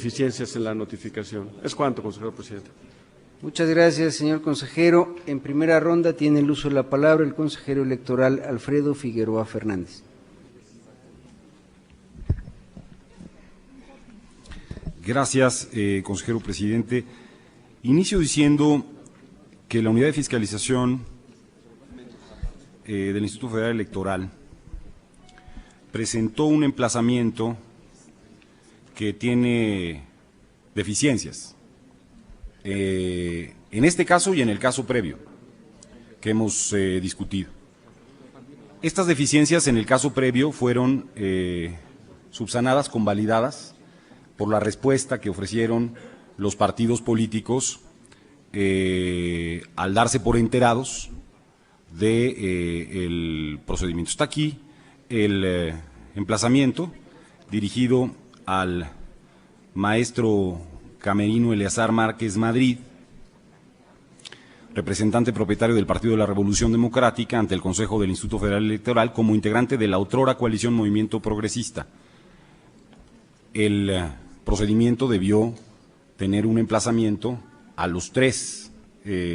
Deficiencias en la notificación. Es cuanto, consejero presidente. Muchas gracias, señor consejero. En primera ronda tiene el uso de la palabra el consejero electoral Alfredo Figueroa Fernández. Gracias, consejero presidente. Inicio diciendo que la unidad de fiscalización del Instituto Federal Electoral presentó un emplazamiento que tiene deficiencias, en este caso y en el caso previo que hemos discutido. Estas deficiencias en el caso previo fueron subsanadas, convalidadas por la respuesta que ofrecieron los partidos políticos al darse por enterados del procedimiento. Está aquí el emplazamiento dirigido al maestro camerino Eleazar Márquez Madrid, representante propietario del Partido de la Revolución Democrática ante el Consejo del Instituto Federal Electoral como integrante de la otrora coalición Movimiento Progresista. El procedimiento debió tener un emplazamiento a los tres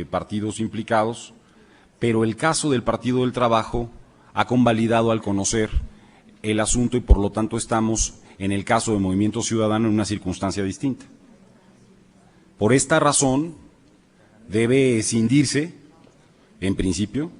partidos implicados, pero el caso del Partido del Trabajo ha convalidado al conocer el asunto y por lo tanto estamos en el caso de Movimiento Ciudadano en una circunstancia distinta. Por esta razón debe escindirse, en principio,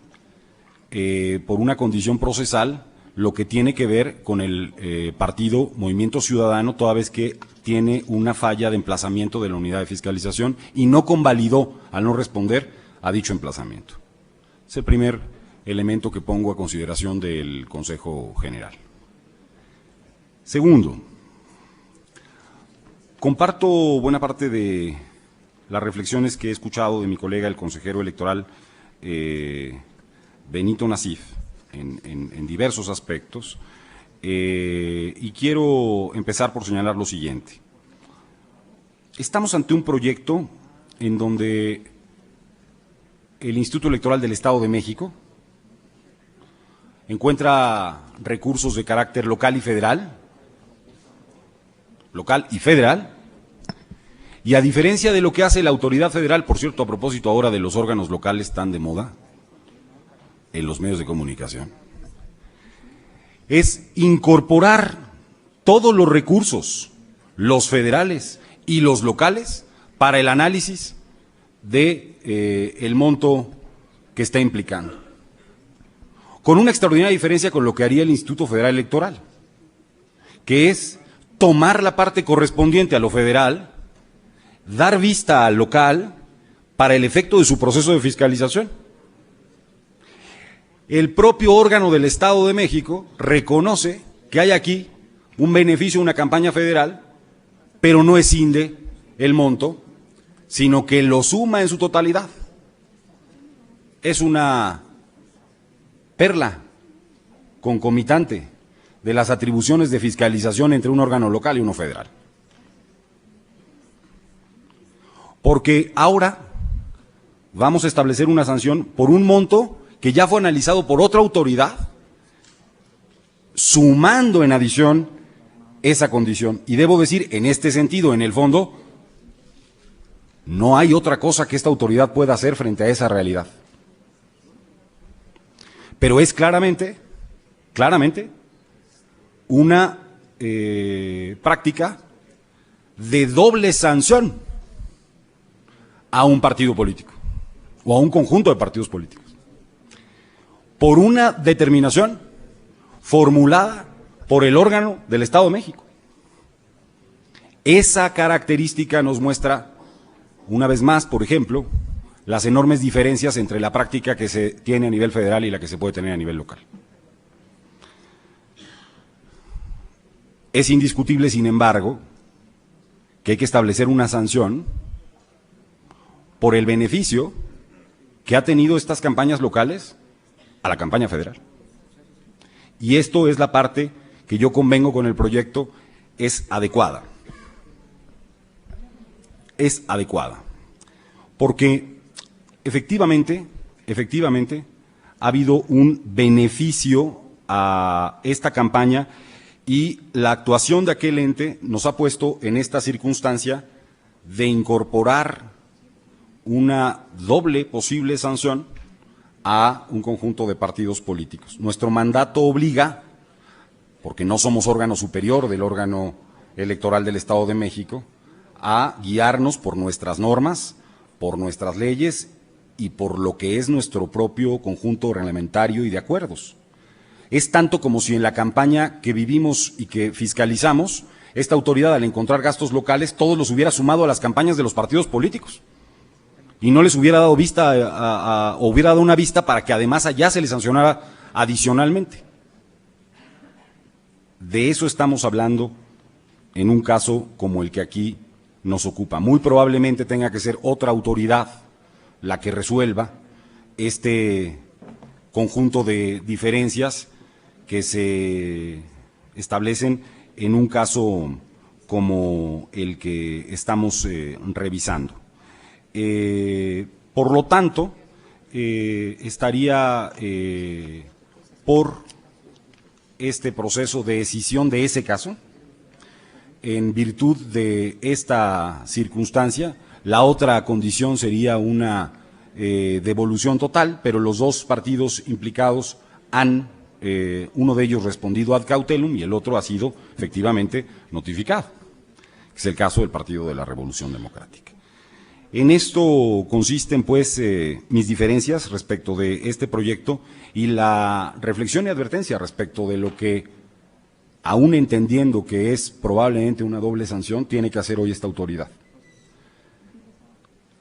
por una condición procesal, lo que tiene que ver con el partido Movimiento Ciudadano, toda vez que tiene una falla de emplazamiento de la unidad de fiscalización y no convalidó, al no responder, a dicho emplazamiento. Es el primer elemento que pongo a consideración del Consejo General. Segundo, comparto buena parte de las reflexiones que he escuchado de mi colega, el consejero electoral Benito Nasif, en diversos aspectos, y quiero empezar por señalar lo siguiente. Estamos ante un proyecto en donde el Instituto Electoral del Estado de México encuentra recursos de carácter local y federal, y a diferencia de lo que hace la autoridad federal, por cierto, a propósito ahora de los órganos locales tan de moda en los medios de comunicación, es incorporar todos los recursos, los federales y los locales, para el análisis de el monto que está implicando, con una extraordinaria diferencia con lo que haría el Instituto Federal Electoral, que es tomar la parte correspondiente a lo federal, dar vista al local para el efecto de su proceso de fiscalización. El propio órgano del Estado de México reconoce que hay aquí un beneficio, una campaña federal, pero no escinde el monto, sino que lo suma en su totalidad. Es una perla concomitante de las atribuciones de fiscalización entre un órgano local y uno federal. Porque ahora vamos a establecer una sanción por un monto que ya fue analizado por otra autoridad, sumando en adición esa condición. Y debo decir, en este sentido, en el fondo, no hay otra cosa que esta autoridad pueda hacer frente a esa realidad. Pero es claramente, una práctica de doble sanción a un partido político o a un conjunto de partidos políticos, por una determinación formulada por el órgano del Estado de México. Esa característica nos muestra, una vez más, por ejemplo, las enormes diferencias entre la práctica que se tiene a nivel federal y la que se puede tener a nivel local. Es indiscutible, sin embargo, que hay que establecer una sanción por el beneficio que ha tenido estas campañas locales a la campaña federal. Y esto es la parte que yo convengo con el proyecto es adecuada. Es adecuada. Porque efectivamente ha habido un beneficio a esta campaña y la actuación de aquel ente nos ha puesto en esta circunstancia de incorporar una doble posible sanción a un conjunto de partidos políticos. Nuestro mandato obliga, porque no somos órgano superior del órgano electoral del Estado de México, a guiarnos por nuestras normas, por nuestras leyes y por lo que es nuestro propio conjunto reglamentario y de acuerdos. Es tanto como si en la campaña que vivimos y que fiscalizamos, esta autoridad al encontrar gastos locales, todos los hubiera sumado a las campañas de los partidos políticos y no les hubiera dado vista o hubiera dado una vista para que además allá se les sancionara adicionalmente. De eso estamos hablando en un caso como el que aquí nos ocupa. Muy probablemente tenga que ser otra autoridad la que resuelva este conjunto de diferencias que se establecen en un caso como el que estamos revisando. Por lo tanto, estaría por este proceso de decisión de ese caso. En virtud de esta circunstancia, la otra condición sería una devolución total, pero los dos partidos implicados han, uno de ellos respondido ad cautelum y el otro ha sido efectivamente notificado, que es el caso del Partido de la Revolución Democrática. En esto consisten, pues, mis diferencias respecto de este proyecto y la reflexión y advertencia respecto de lo que, aún entendiendo que es probablemente una doble sanción, tiene que hacer hoy esta autoridad.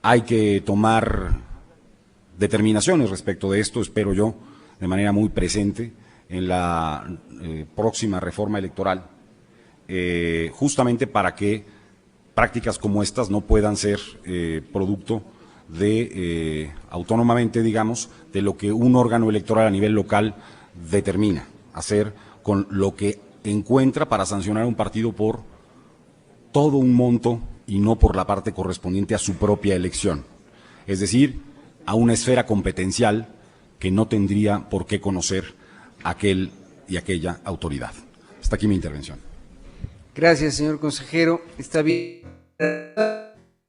Hay que tomar determinaciones respecto de esto, espero yo, de manera muy presente en la próxima reforma electoral, justamente para que prácticas como estas no puedan ser producto de, autónomamente, digamos, de lo que un órgano electoral a nivel local determina hacer con lo que encuentra para sancionar a un partido por todo un monto y no por la parte correspondiente a su propia elección. Es decir, a una esfera competencial que no tendría por qué conocer aquel y aquella autoridad. Hasta aquí mi intervención. Gracias, señor consejero. Está bien.